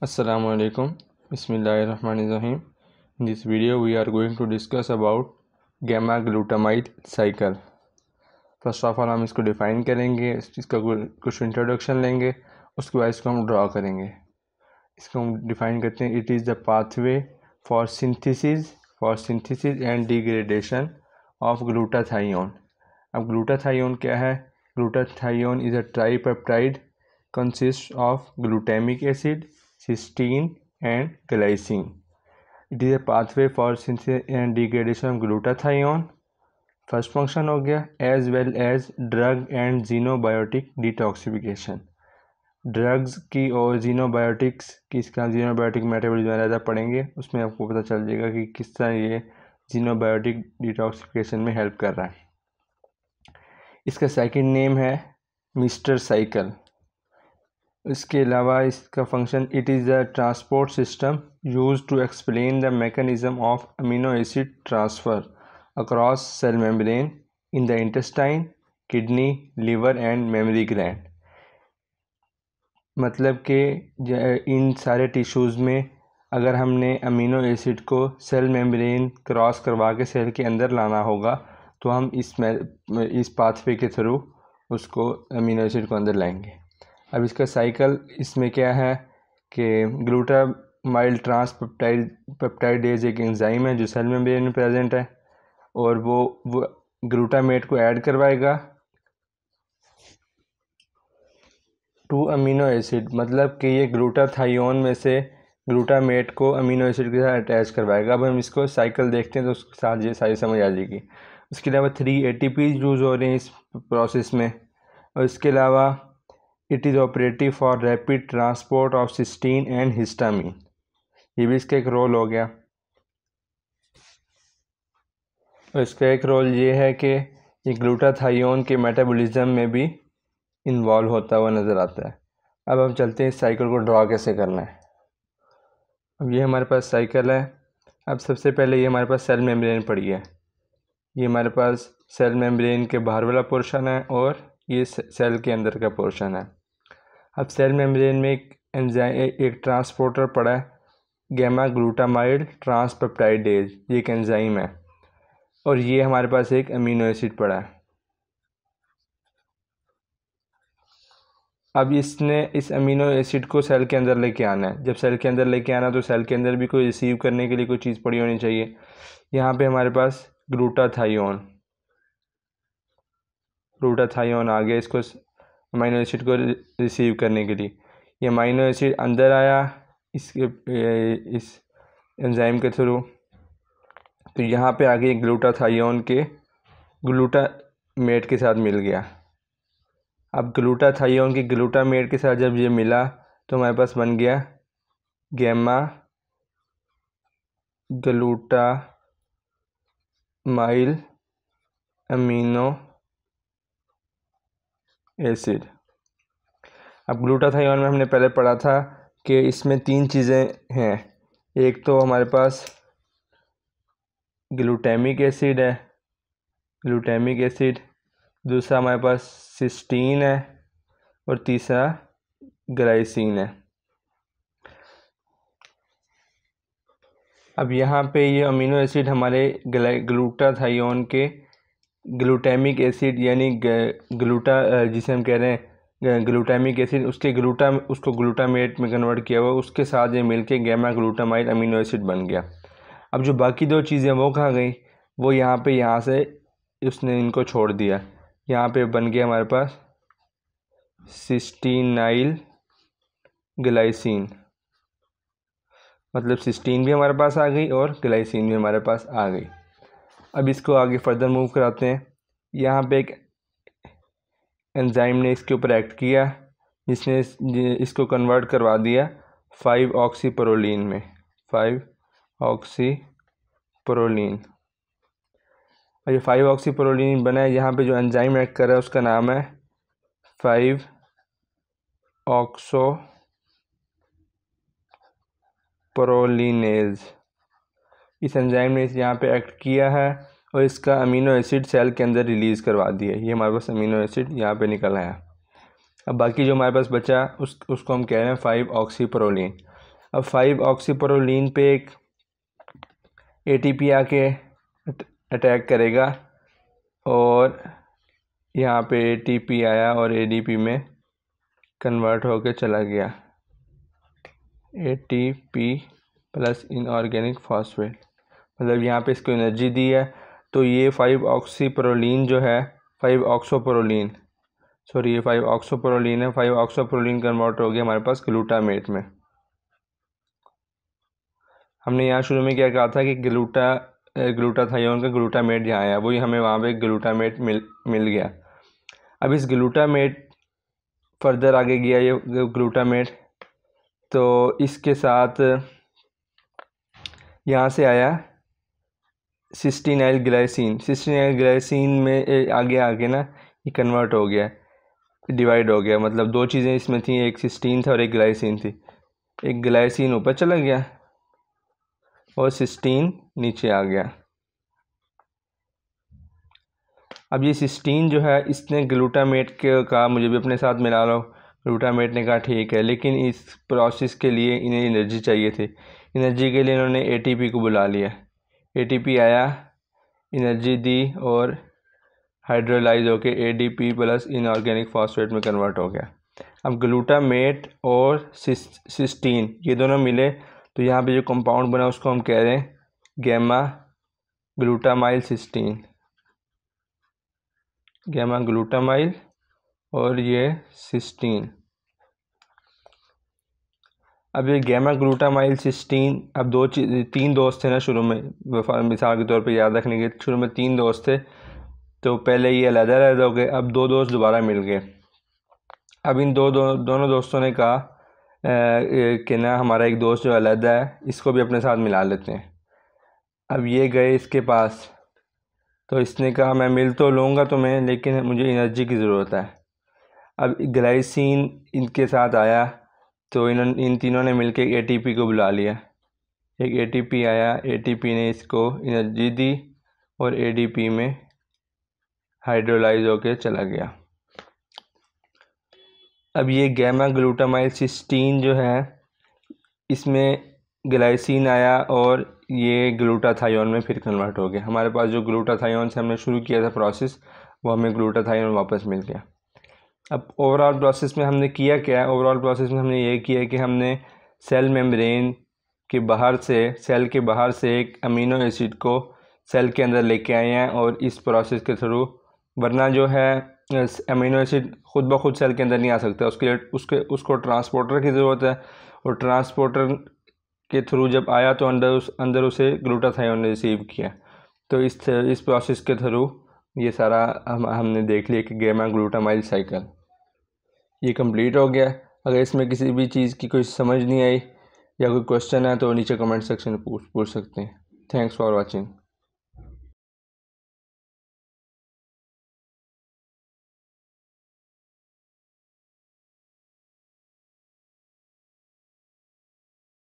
Assalamu alaikum. Bismillahirrahmanirrahim. In this video we are going to discuss about gamma glutamide cycle. First of all हम इसको define करेंगे, इसका कुछ introduction लेंगे, उसके बाद इसको हम ड्रॉ करेंगे। इसको हम डिफ़ाइन करते हैं, it is the pathway for synthesis and degradation of glutathione. अब ग्लूटाथायोन क्या है? Glutathione is a tripeptide consist of glutamic acid, cysteine and glycine. It is a pathway for synthesis and degradation of glutathione. First function हो गया, as well as drug and xenobiotic detoxification. Drugs की और जीनोबायोटिक्स की, इसका xenobiotic metabolism ज़्यादा पढ़ेंगे, उसमें आपको पता चल जाएगा कि किस तरह ये जीनोबायोटिक डिटॉक्सिफिकेशन में हेल्प कर रहा है। इसका सेकंड नेम है मिस्टर साइकिल। इसके अलावा इसका function, it is a transport system use to explain the mechanism of amino acid transfer across cell membrane in the intestine, kidney, liver and memory gland. मतलब कि इन सारे टिश्यूज़ में अगर हमने अमीनो एसिड को सेल मेम्ब्रेन क्रॉस करवा के सेल के अंदर लाना होगा तो हम इस पाथवे के थ्रू उसको अमीनो एसिड को अंदर लाएंगे। अब इसका साइकिल, इसमें क्या है कि ग्लूटामाइल पेप्टाइडेज एक एंजाइम है जो सेल मेम्ब्रेन में प्रेजेंट है, और वो ग्लूटामेट को ऐड करवाएगा टू अमीनो एसिड। मतलब कि ये ग्लूटाथायोन में से ग्लूटामेट को अमीनो एसिड के साथ अटैच करवाएगा। अब हम इसको साइकिल देखते हैं तो उसके साथ ये सारी समझ आ जाएगी। उसके अलावा 3 ATPs यूज़ हो रहे हैं इस प्रोसेस में, और इसके अलावा it is operative for rapid transport of cysteine and histamine. ये भी इसका एक रोल हो गया। और इसका एक रोल ये है कि ये ग्लूटाथायोन के मेटाबॉलिज्म में भी इन्वॉल्व होता हुआ नज़र आता है। अब हम चलते हैं इस साइकिल को ड्रॉ कैसे करना है। अब ये हमारे पास साइकिल है। अब सबसे पहले ये हमारे पास सेल मेम्ब्रेन पड़ी है। ये हमारे पास सेल मेम्ब्रेन के बाहर वाला पोर्शन है और ये सेल के अंदर का पोर्शन है। अब सेल मेम्ब्रेन में एक ट्रांसपोर्टर पड़ा है, गैमा ग्लूटामाइल ट्रांसपेप्टाइडेज, ये एक एंजाइम है, और ये हमारे पास एक अमीनो एसिड पड़ा है। अब इसने इस अमीनो एसिड को सेल के अंदर लेके आना है। जब सेल के अंदर लेके आना तो सेल के अंदर भी कोई रिसीव करने के लिए कोई चीज़ पड़ी होनी चाहिए। यहाँ पे हमारे पास ग्लूटाथायोन आ गया इसको अमीनो एसिड को रिसीव करने के लिए। ये अमीनो एसिड अंदर आया इस एंजाइम के थ्रू, तो यहाँ पे आगे ग्लूटाथायोन के ग्लूटामेट के साथ मिल गया। अब ग्लूटाथायोन की ग्लूटामेट के साथ जब ये मिला तो हमारे पास बन गया गैमा ग्लूटामाइल अमीनो एसिड। अब ग्लूटाथायोन में हमने पहले पढ़ा था कि इसमें 3 चीज़ें हैं। एक तो हमारे पास ग्लूटामिक एसिड है, दूसरा हमारे पास सिस्टीन है, और तीसरा ग्लाइसिन है। अब यहाँ पे ये अमीनो एसिड हमारे ग्लूटाथायोन के ग्लूटामिक एसिड यानी जिसे हम कह रहे हैं ग्लूटामिक एसिड, उसको ग्लूटामेट में कन्वर्ट किया हुआ, उसके साथ ये मिलके गैमा ग्लूटामाइल अमीनो एसिड बन गया। अब जो बाकी 2 चीज़ें वो कहाँ गई? वो यहाँ से उसने इनको छोड़ दिया। यहाँ पे बन गया हमारे पास सिस्टीनाइल ग्लाइसिन, मतलब सिस्टीन भी हमारे पास आ गई और ग्लाइसिन भी हमारे पास आ गई। अब इसको आगे फर्दर मूव कराते हैं। यहाँ पे एक एंजाइम ने इसके ऊपर एक्ट किया जिसने इसको कन्वर्ट करवा दिया 5-ऑक्सीप्रोलीन में, 5-ऑक्सीप्रोलीन। और ये 5-ऑक्सीप्रोलीन बना है। यहाँ पे जो एंजाइम एक्ट कर रहा है उसका नाम है 5-ऑक्सोप्रोलिनेज। इस एंजाइम ने यहाँ पे एक्ट किया है और इसका अमीनो एसिड सेल के अंदर रिलीज़ करवा दिया। ये हमारे पास अमीनो एसिड यहाँ पे निकल आया। अब बाकी जो हमारे पास बचा उसको हम कह रहे हैं 5-ऑक्सीप्रोलीन। अब 5-ऑक्सीप्रोलीन पे एक ATP आके अटैक करेगा और यहाँ पे ATP आया और ADP में कन्वर्ट होके चला गया। ATP प्लस इनऑर्गेनिक फॉस्फेट, मतलब यहाँ पे इसको एनर्जी दी है। तो ये 5-ऑक्सीप्रोलीन जो है 5-ऑक्सोप्रोलीन सॉरी ये 5-ऑक्सोप्रोलीन है। 5-ऑक्सोप्रोलीन कन्वर्ट हो गया हमारे पास ग्लूटामेट में। हमने यहाँ शुरू में क्या कहा था कि ग्लूटाथायोन का ग्लूटामेट जहाँ आया वही हमें वहाँ पे ग्लूटामेट मिल गया। अब इस ग्लूटामेट फर्दर आगे गया ये ग्लूटामेट, तो इसके साथ यहाँ से आया सिस्टीनाइल ग्लाइसिन में आगे ना ये कन्वर्ट हो गया, डिवाइड हो गया। मतलब दो चीज़ें इसमें थी, एक सिस्टीन था और एक ग्लाइसिन थी। एक ग्लाइसिन ऊपर चला गया और सिस्टीन नीचे आ गया। अब ये सिस्टीन जो है इसने ग्लूटामेट के कहा मुझे भी अपने साथ मिला लो। ग्लूटामेट ने कहा ठीक है, लेकिन इस प्रोसेस के लिए इन्हें एनर्जी चाहिए थी। एनर्जी के लिए इन्होंने ATP को बुला लिया। ATP आया, एनर्जी दी और हाइड्रोलाइज होके ADP प्लस इनऑर्गेनिक फॉस्फेट में कन्वर्ट हो गया। अब ग्लूटामेट और सिस्टीन ये दोनों मिले तो यहाँ पे जो कंपाउंड बना उसको हम कह रहे हैं gamma glutamyl cysteine, gamma glutamyl और ये सिस्टीन। अब ये गैमा ग्लूटामाइल सिस्टीन, अब तीन दोस्त थे ना शुरू में, मिसाल के तौर पे याद रखने के, शुरू में 3 दोस्त थे तो पहले ये अलग हो गए, अब 2 दोस्त दोबारा मिल गए। अब इन दोनों दोस्तों ने कहा कि ना हमारा एक दोस्त जो अलग है इसको भी अपने साथ मिला लेते हैं। अब ये गए इसके पास तो इसने कहा मैं मिल तो लूँगा तुम्हें लेकिन मुझे एनर्जी की ज़रूरत है। अब ग्लाइसिन इनके साथ आया तो इन तीनों ने मिलकर ATP को बुला लिया। एक ATP आया, ATP ने इसको एनर्जी दी और ADP में हाइड्रोलाइज होके चला गया। अब ये गैमा ग्लूटामाइल सिस्टीन जो है इसमें ग्लाइसिन आया और ये ग्लूटाथायोन में फिर कन्वर्ट हो गया। हमारे पास जो ग्लूटाथायोन से हमने शुरू किया था प्रोसेस वो हमें ग्लूटाथायोन वापस मिल गया। अब ओवरऑल प्रोसेस में हमने किया क्या है? ओवरऑल प्रोसेस में हमने ये किया कि हमने सेल मेम्ब्रेन के बाहर से, सेल के बाहर से एक अमीनो एसिड को सेल के अंदर लेके आए हैं और इस प्रोसेस के थ्रू, वरना जो है अमीनो एसिड खुद ब खुद सेल के अंदर नहीं आ सकता, उसको ट्रांसपोर्टर की ज़रूरत है और ट्रांसपोर्टर के थ्रू जब आया तो अंदर उसे ग्लूटाथायोन ने रिसीव किया। तो इस प्रोसेस के थ्रू ये सारा हमने देख लिया कि गैमा ग्लूटामाइल साइकिल ये कंप्लीट हो गया। अगर इसमें किसी भी चीज़ की कोई समझ नहीं आई या कोई क्वेश्चन है तो नीचे कमेंट सेक्शन में पूछ सकते हैं। Thanks for watching.